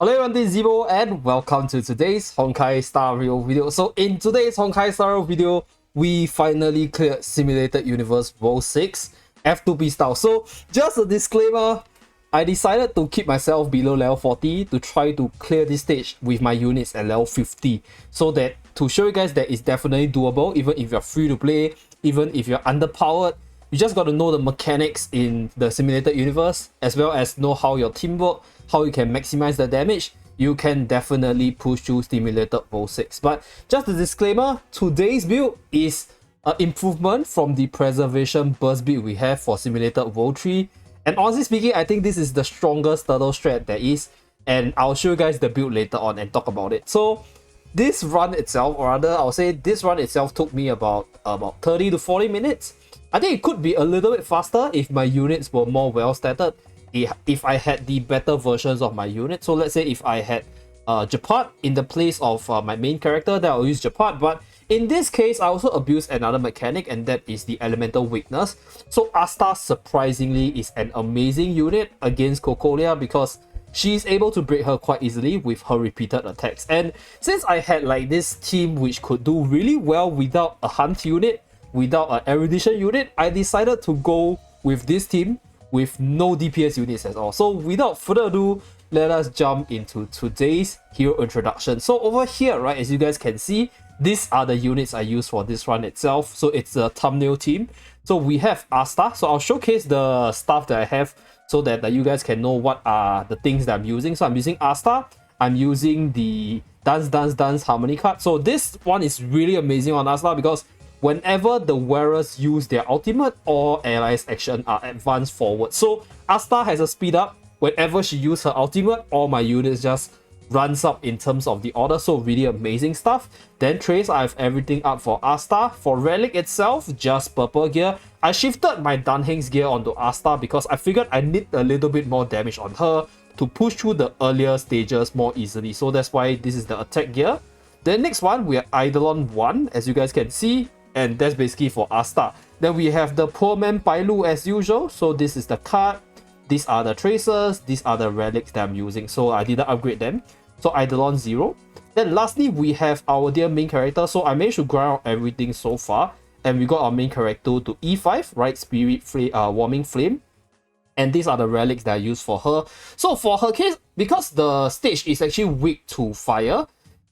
Hello everyone, this is Zeeebo and welcome to today's Honkai Star Rail video. So in today's Honkai Star Rail video, we finally cleared Simulated Universe World 6 F2P style. So just a disclaimer, I decided to keep myself below level 40 to try to clear this stage with my units at level 50. So that to show you guys that it's definitely doable even if you're free to play, even if you're underpowered. You just got to know the mechanics in the simulated universe as well as know how your team work, how you can maximize the damage. You can definitely push through Simulated World 6. But just a disclaimer, today's build is an improvement from the Preservation Burst build we have for Simulated World 3. And honestly speaking, I think this is the strongest turtle strat there is. And I'll show you guys the build later on and talk about it. So this run itself, or rather I'll say this run itself took me about 30 to 40 minutes. I think it could be a little bit faster if my units were more well statted, if I had the better versions of my unit. So let's say if I had Japart in the place of my main character, then I'll use Japart. But in this case, I also abuse another mechanic, and that is the elemental weakness. So Asta surprisingly is an amazing unit against Cocolia because she's able to break her quite easily with her repeated attacks. And since I had like this team which could do really well without a hunt unit, without an erudition unit, I decided to go with this team with no DPS units at all. So without further ado, let us jump into today's hero introduction. So over here, right, as you guys can see, these are the units I use for this run itself. So it's a thumbnail team. So we have Asta. So I'll showcase the stuff that I have so that you guys can know what are the things that I'm using. So I'm using Asta. I'm using the Dance Harmony card. So this one is really amazing on Asta because whenever the wearers use their ultimate, all allies action are advanced forward. So Asta has a speed up. Whenever she uses her ultimate, all my units just runs up in terms of the order. So really amazing stuff. Then Trace, I have everything up for Asta. For Relic itself, just purple gear. I shifted my Dunheng's gear onto Asta because I figured I need a little bit more damage on her to push through the earlier stages more easily. So that's why this is the attack gear. Then next one, we are Eidolon 1, as you guys can see. And that's basically for Asta. Then we have the Poor Man Pailu as usual. So this is the card. These are the tracers. These are the relics that I'm using. So I didn't upgrade them. So Eidolon 0. Then lastly, we have our dear main character. So I managed to grind out everything so far. And we got our main character to E5, right? Spirit Flame, Warming Flame. And these are the relics that I use for her. So for her case, because the stage is actually weak to fire,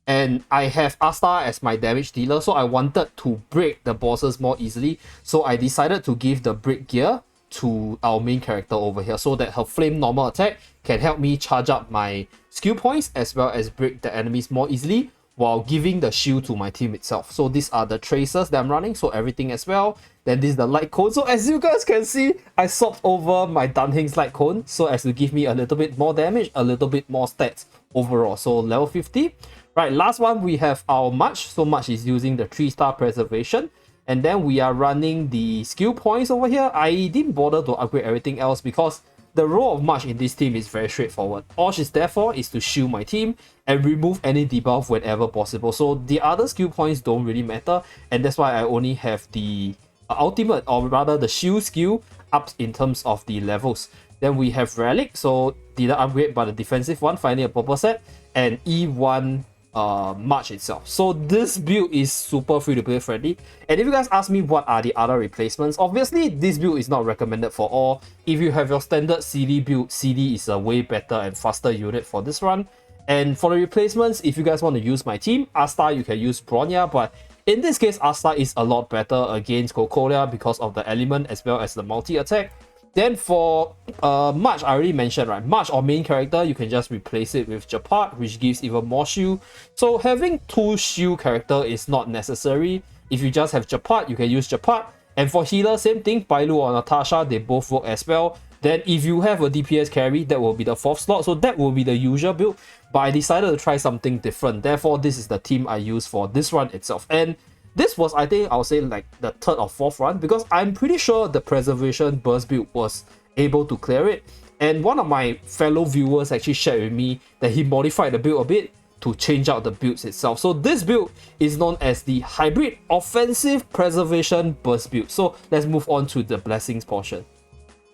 and I have Asta as my damage dealer, so I wanted to break the bosses more easily. So I decided to give the break gear to our main character over here so that her flame normal attack can help me charge up my skill points as well as break the enemies more easily while giving the shield to my team itself. So these are the tracers that I'm running, so everything as well. Then this is the light cone. So as you guys can see, I swapped over my Dunheng's light cone so as to give me a little bit more damage, a little bit more stats overall. So level 50. Right, last one, we have our March. So March is using the 3-star preservation. And then we are running the skill points over here. I didn't bother to upgrade everything else because the role of March in this team is very straightforward. All she's there for is to shield my team and remove any debuff whenever possible. So the other skill points don't really matter. And that's why I only have the ultimate, or rather the shield skill, up in terms of the levels. Then we have Relic. So didn't upgrade, but the defensive one, finally a purple set. And E1 March itself. So this build is super free to play friendly. And if you guys ask me what are the other replacements, obviously this build is not recommended for all. If you have your standard CD build, CD is a way better and faster unit for this run. And for the replacements, if you guys want to use my team, Asta, you can use Bronya, but in this case, Asta is a lot better against Cocolia because of the element as well as the multi-attack. Then for March, I already mentioned, right? March or main character, you can just replace it with Japart, which gives even more shield. So having 2 shield character is not necessary. If you just have Japart, you can use Japart. And for healer, same thing, Pailu or Natasha, they both work as well. Then if you have a DPS carry, that will be the 4th slot. So that will be the usual build. But I decided to try something different. Therefore, this is the team I use for this run itself. And this was, I think, I'll say like the 3rd or 4th run because I'm pretty sure the Preservation Burst build was able to clear it. And one of my fellow viewers actually shared with me that he modified the build a bit to change out the builds itself. So this build is known as the Hybrid Offensive Preservation Burst build. So let's move on to the Blessings portion.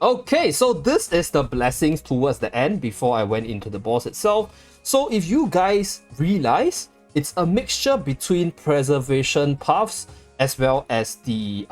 Okay, so this is the blessings towards the end before I went into the boss itself. So if you guys realize, it's a mixture between preservation paths as well as the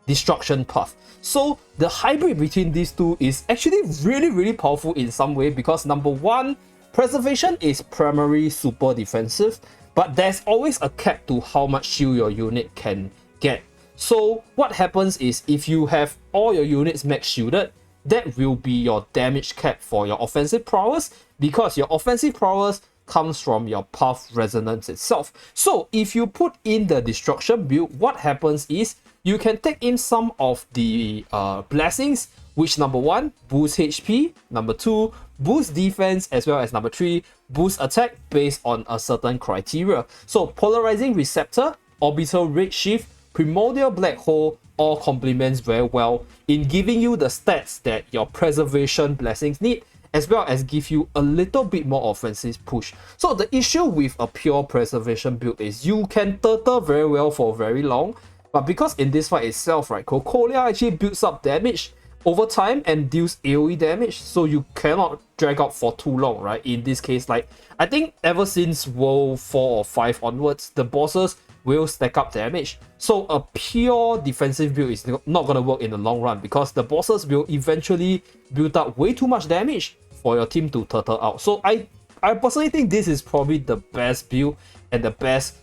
destruction path. So the hybrid between these two is actually really powerful in some way, because number one, preservation is primarily super defensive, but there's always a cap to how much shield your unit can get. So what happens is, if you have all your units max shielded, that will be your damage cap for your offensive prowess, because your offensive prowess comes from your path resonance itself. So if you put in the destruction build, what happens is you can take in some of the blessings, which number one, boost HP, number two, boost defense, as well as number three, boost attack based on a certain criteria. So polarizing receptor, orbital redshift, primordial black hole all complements very well in giving you the stats that your preservation blessings need, as well as give you a little bit more offensive push. So the issue with a pure preservation build is you can turtle very well for very long, but because in this fight itself, right, Cocolia actually builds up damage over time and deals AoE damage, so you cannot drag out for too long, right? In this case, like, I think ever since World 4 or 5 onwards, the bosses will stack up damage. So a pure defensive build is not going to work in the long run, because the bosses will eventually build up way too much damage for your team to turtle out. So I personally think this is probably the best build and the best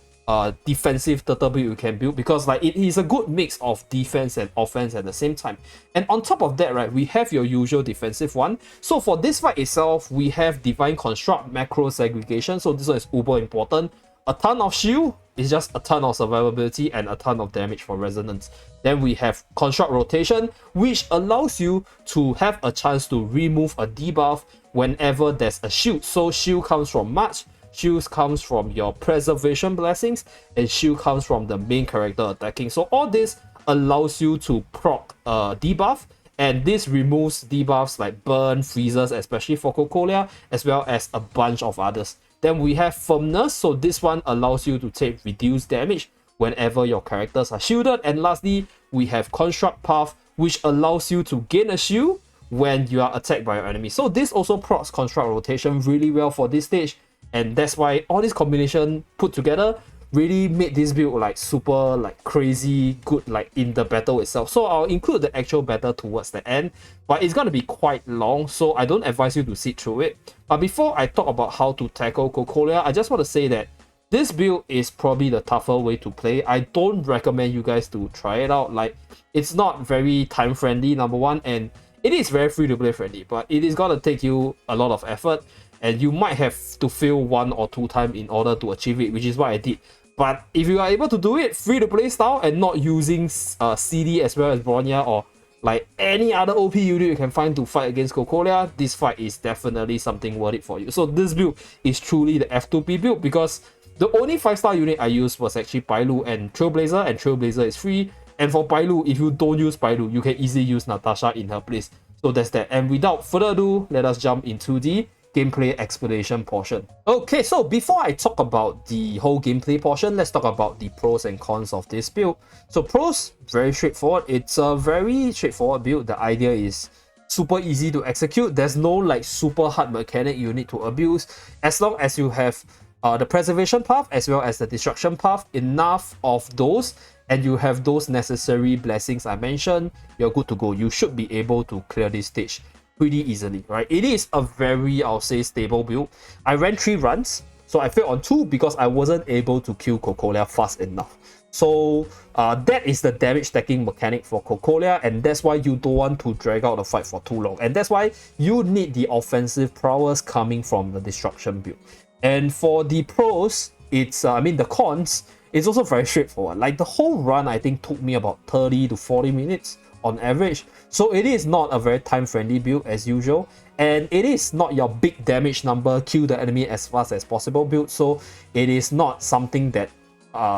defensive turtle build you can build, because like it is a good mix of defense and offense at the same time. And on top of that, right, we have your usual defensive one. So for this fight itself, we have divine construct, macro segregation. So this one is uber important. A ton of shield is just a ton of survivability and a ton of damage for resonance. Then we have construct rotation, which allows you to have a chance to remove a debuff whenever there's a shield. So shield comes from March, shields comes from your preservation blessings, and shield comes from the main character attacking. So all this allows you to proc debuff, and this removes debuffs like burn, freezes, especially for Cocolia, as well as a bunch of others. Then we have firmness, so this one allows you to take reduced damage whenever your characters are shielded. And lastly, we have construct path, which allows you to gain a shield when you are attacked by your enemy. So this also procs construct rotation really well for this stage, and that's why all this combination put together really made this build like super like crazy good like in the battle itself. So I'll include the actual battle towards the end, but it's gonna be quite long, so I don't advise you to sit through it. But before I talk about how to tackle Cocolia, I just want to say that this build is probably the tougher way to play. I don't recommend you guys to try it out. Like, it's not very time friendly, number one, and it is very free to play friendly, but it is gonna take you a lot of effort, and you might have to fail 1 or 2 times in order to achieve it, which is what I did. But if you are able to do it free to play style and not using CD as well as Bronya or like any other OP unit you can find to fight against Cocolia, this fight is definitely something worth it for you. So this build is truly the F2P build, because the only 5-star unit I used was actually Bailu and Trailblazer, and Trailblazer is free. And for Bailu, if you don't use Bailu, you can easily use Natasha in her place. So that's that. And without further ado, let us jump into the gameplay explanation portion. Okay, so before I talk about the whole gameplay portion, let's talk about the pros and cons of this build. So pros, very straightforward. It's a very straightforward build. The idea is super easy to execute. There's no like super hard mechanic you need to abuse. As long as you have the preservation path as well as the destruction path, enough of those, and you have those necessary blessings I mentioned, you're good to go. You should be able to clear this stage pretty easily, right? It is a very, I'll say, stable build. I ran 3 runs, so I failed on 2 because I wasn't able to kill Cocolia fast enough. So that is the damage stacking mechanic for Cocolia, and that's why you don't want to drag out the fight for too long. And that's why you need the offensive prowess coming from the destruction build. And for the pros, it's, the cons, it's also very straightforward. Like the whole run, I think, took me about 30 to 40 minutes on average. So it is not a very time-friendly build as usual. And it is not your big damage number, kill the enemy as fast as possible build. So it is not something that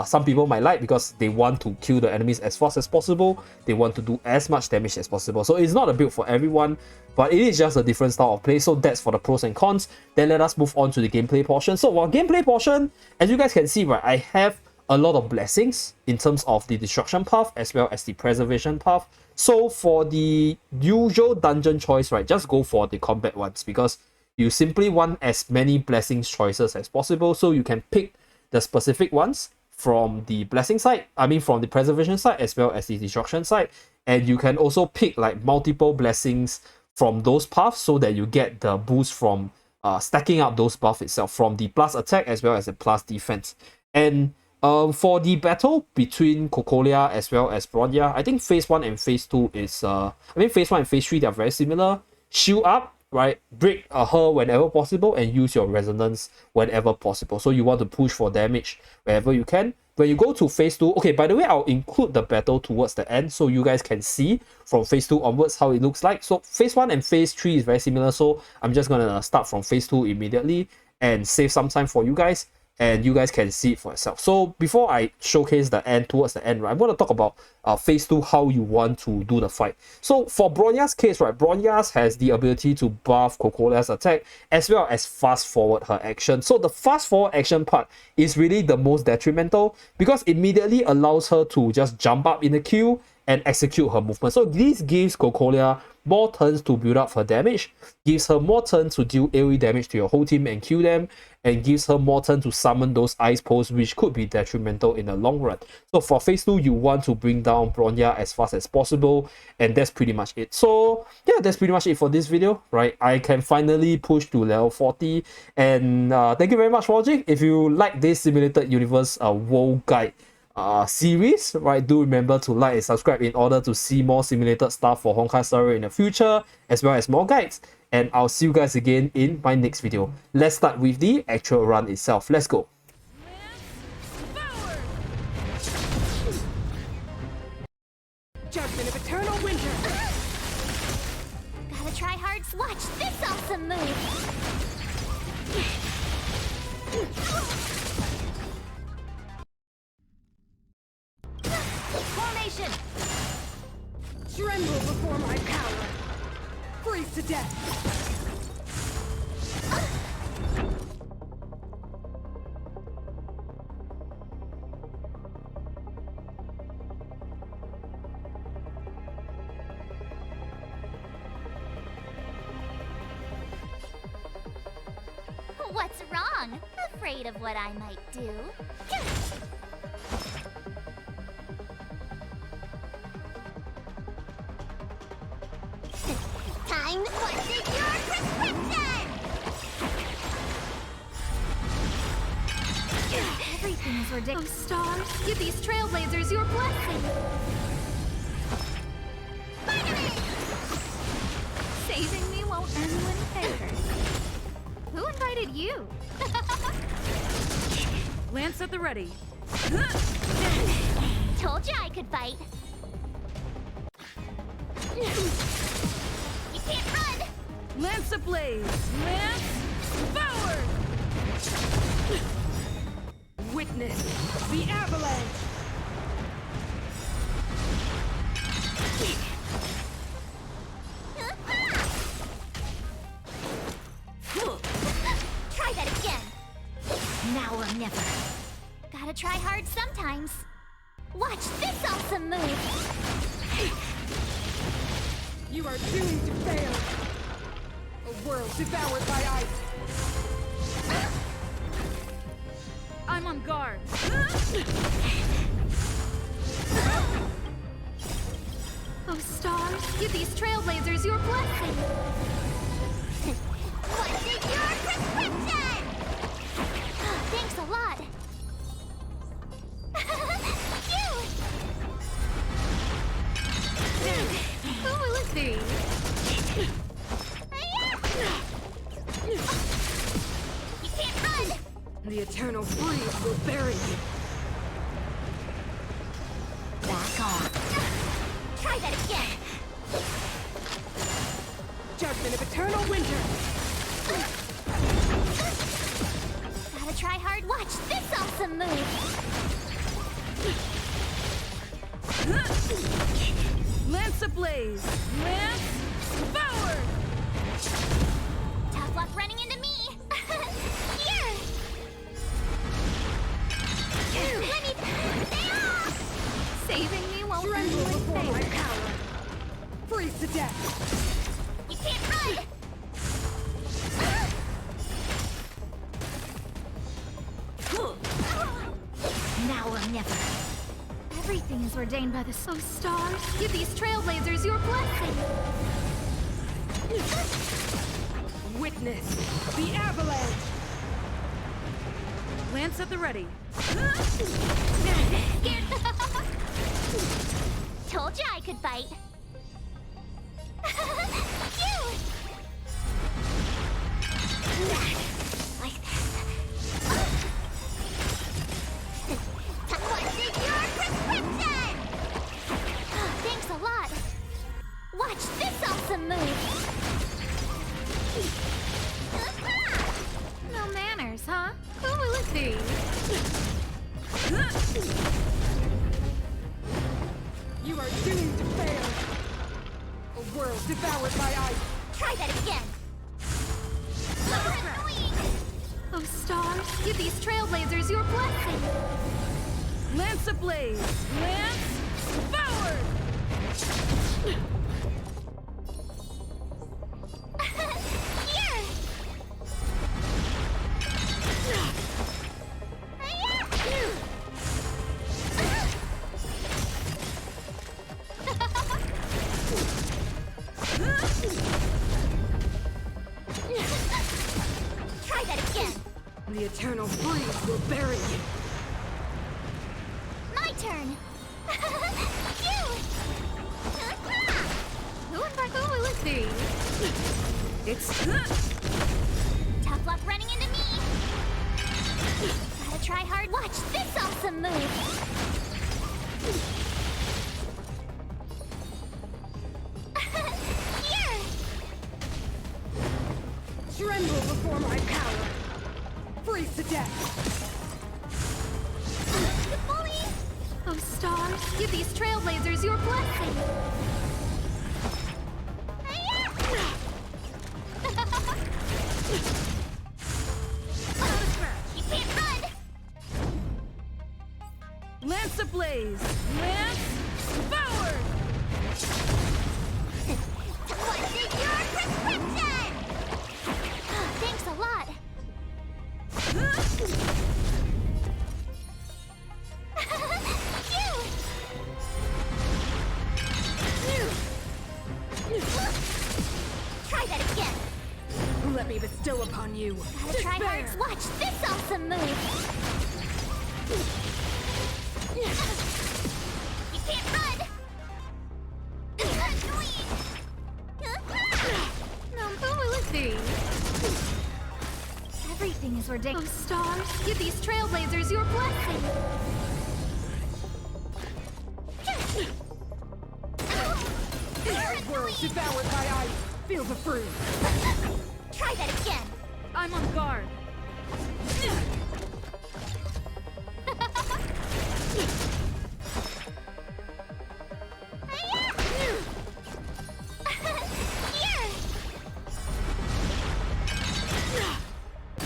some people might like, because they want to kill the enemies as fast as possible. They want to do as much damage as possible. So it's not a build for everyone, but it is just a different style of play. So that's for the pros and cons. Then let us move on to the gameplay portion. So while gameplay portion, as you guys can see, right, I have a lot of blessings in terms of the destruction path as well as the preservation path. So for the usual dungeon choice, right, just go for the combat ones because you simply want as many blessings choices as possible. So you can pick the specific ones from the blessing side, from the preservation side as well as the destruction side. And you can also pick like multiple blessings from those paths so that you get the boost from stacking up those buffs itself from the plus attack as well as the plus defense. And for the battle between Cocolia as well as Bronya, I think phase 1 and phase 2 is phase 1 and phase 3, they are very similar. Shield up, right? Break her whenever possible and use your resonance whenever possible. So you want to push for damage wherever you can. When you go to phase 2, okay, by the way, I'll include the battle towards the end so you guys can see from phase 2 onwards how it looks like. So phase 1 and phase 3 is very similar, so I'm just gonna start from phase 2 immediately and save some time for you guys, and you guys can see it for yourself. So before I showcase the end towards the end, right, I'm going to talk about phase 2, how you want to do the fight. So for Bronya's case, right, Bronya's has the ability to buff Cocolia's attack as well as fast forward her action. So the fast forward action part is really the most detrimental because it immediately allows her to just jump up in the queue and execute her movement. So this gives Cocolia more turns to build up her damage, gives her more turns to deal AoE damage to your whole team and kill them, and gives her more turn to summon those ice posts, which could be detrimental in the long run. So for phase 2, you want to bring down Bronya as fast as possible, and that's pretty much it. So yeah, that's pretty much it for this video, right? I can finally push to level 40, and thank you very much for watching. If you like this simulated universe world guide series, right, do remember to like and subscribe in order to see more simulated stuff for Honkai Star Rail in the future, as well as more guides. And I'll see you guys again in my next video. Let's start with the actual run itself. Let's go. Judgment of Eternal Winter. Gotta try hard. Watch this awesome move. Formation. Tremble before my power. Freeze to death. What's wrong? Afraid of what I might do? Time to question your prescription! Everything's ridiculous. Oh, stars, give these trailblazers your blessing. Spider-Man! Saving me won't earn you any favors. Who invited you? Lance at the ready. Told you I could fight. You can't run! Lance ablaze. Lance forward. Witness the avalanche. Try that again. Now or never. Gotta try hard sometimes. Watch this awesome move. You are doomed to fail. A world devoured by ice. I'm on guard. Oh, stars, give these trailblazers your blessing. What's in your prescription? Thanks a lot. Oh, let's see. You can't run! The eternal freeze will bury you. Back off. Try that again. Judgment of Eternal Winter. Gotta try hard. Watch this awesome move. Lance ablaze. Lance forward. Tough luck running into me. Here. Let me. never. Everything is ordained by the stars. Give these trailblazers your blessing. Witness the avalanche. Lance at the ready. Told you I could fight. Phew! Like this. What's in your prescription? Thanks a lot. Watch this awesome move. No manners, huh? Who will it be? You are doomed to fail. A world devoured by ice. Try that again. Oh, stars, give these trailblazers your blessing. Lance ablaze. Lance forward. Here! Try that again. The eternal freeze will bury you. My turn. Phew! Who will it be? It's Tough luck running into me. Gotta try hard. Watch this awesome move. Here! tremble before my power. Freeze to death. The bully! Oh, stars, give these trailblazers your blessing. You can't run! Lance ablaze. Lance forward. What's in your prescription? Thanks a lot. Try that again. Let me bestow upon you. Gotta try hard. Watch this awesome move. You can't run. Annoying. Now, who will it be? Everything is ordained. Oh, stars, give these trailblazers your blessing. World devoured by ice. Feel the freeze. Try that again. I'm on guard. Here.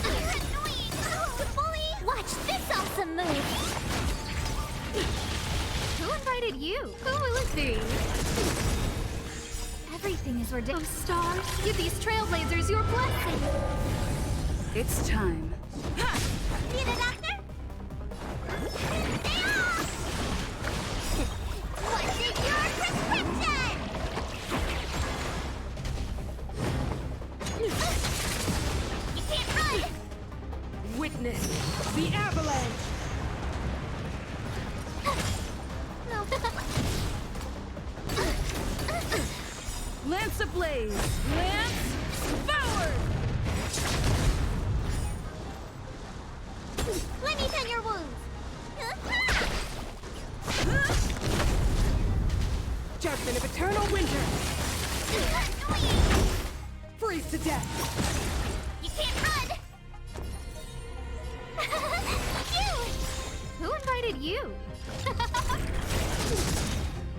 You're annoying. The bully. Watch this awesome move. Who invited you? Who will it be? Everything is ordained. Oh, stars, give these trailblazers your blessing. It's time. Need a doctor? Stay off! What's in your prescription? You can't run! Witness the avalanche. No. Lance ablaze. Lance forward. Let me tend your wounds. Judgment of eternal winter. Annoying! Freeze to death. You can't run! Phew! Who invited you?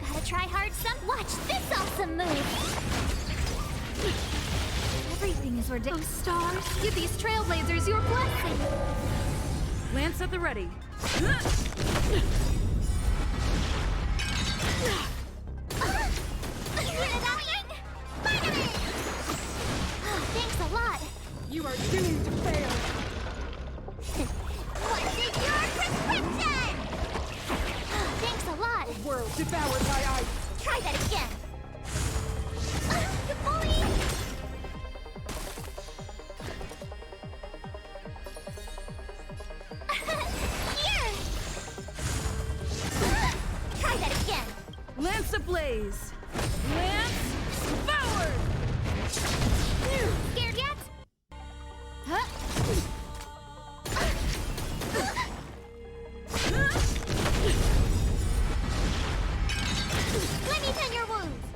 Gotta try hard Watch this awesome move! Everything is ordained. Oh, stars, give these trailblazers your blessing. Lance at the ready. Thanks a lot. You are doomed to fail. What's in your prescription? ablaze! Lance forward! Scared yet? Huh? Let me tend your wounds.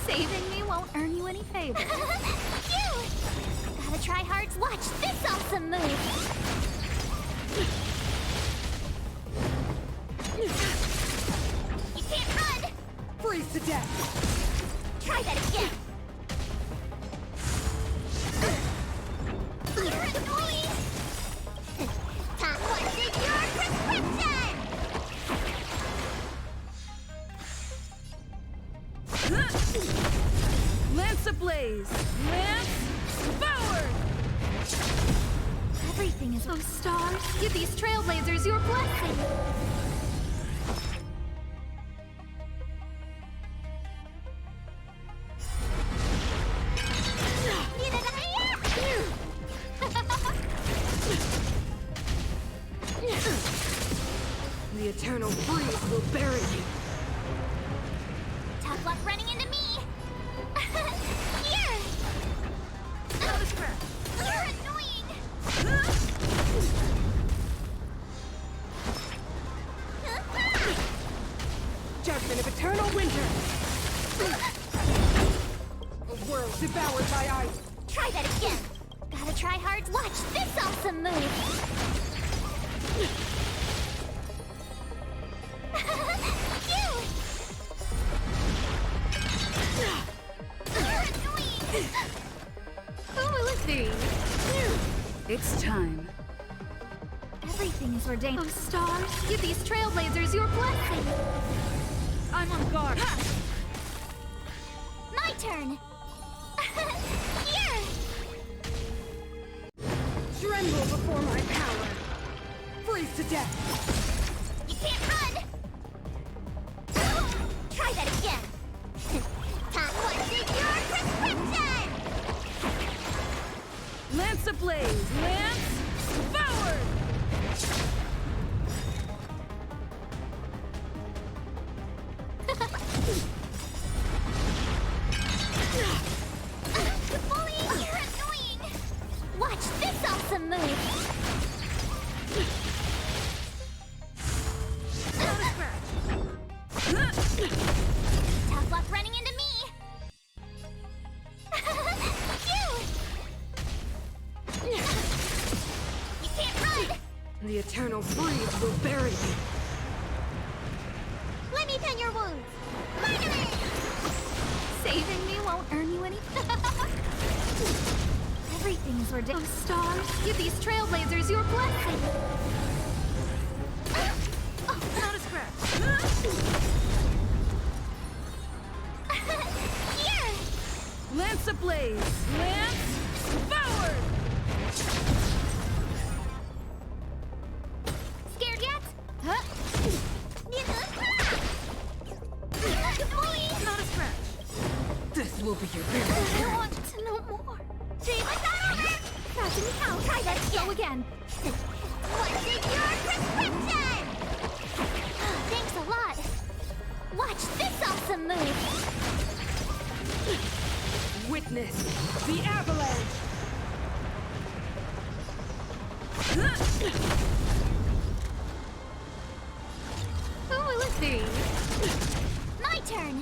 Saving me won't earn you any favor. Phew! Gotta try hard. Watch this awesome move. You can't run. Freeze to death! Try that again. You're annoying. Time to take your prescription. Lance ablaze! Lance forward! Everything is. Oh, stars, give these trailblazers your blessing. The eternal freeze will bury you. Tough luck running into me. Here. You're annoying. Judgment of eternal winter! A world devoured by ice! Try that again. Gotta try hard. Watch this awesome move. Phew. You're annoying. Who will it be? It's time. Everything is ordained. Oh, stars, give these trailblazers your blessing. I'm on guard. My turn. Here. Tremble before my power. Freeze to death. You can't run. Try that again. Time to take your prescription. Lance ablaze! Lance forward! Bully, you're annoying. Watch this awesome move. Tough luck running into me. Phew. You can't run. The eternal freeze will bury you. Let me tend your wounds. Vitamin. Saving me won't earn you any. Everything is ordained. Oh, stars, give these trailblazers your blessing. Not a scratch. Here. Lance ablaze! Lance forward! Scared yet? Huh? Bully. Not a scratch. This will be your very I want to know more. Zeeebo, Crashing cow, try that again. Go again. What's in your prescription? Thanks a lot. Watch this awesome move. Witness the avalanche! Who will it be? My turn.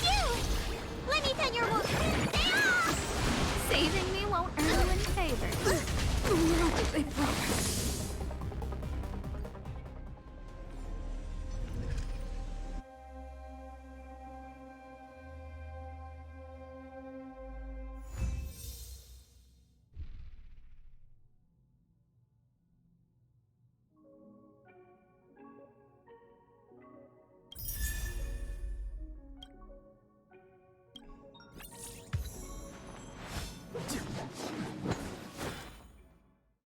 Phew! Let me tend your wound. Saving me won't earn you any favor. No, they brought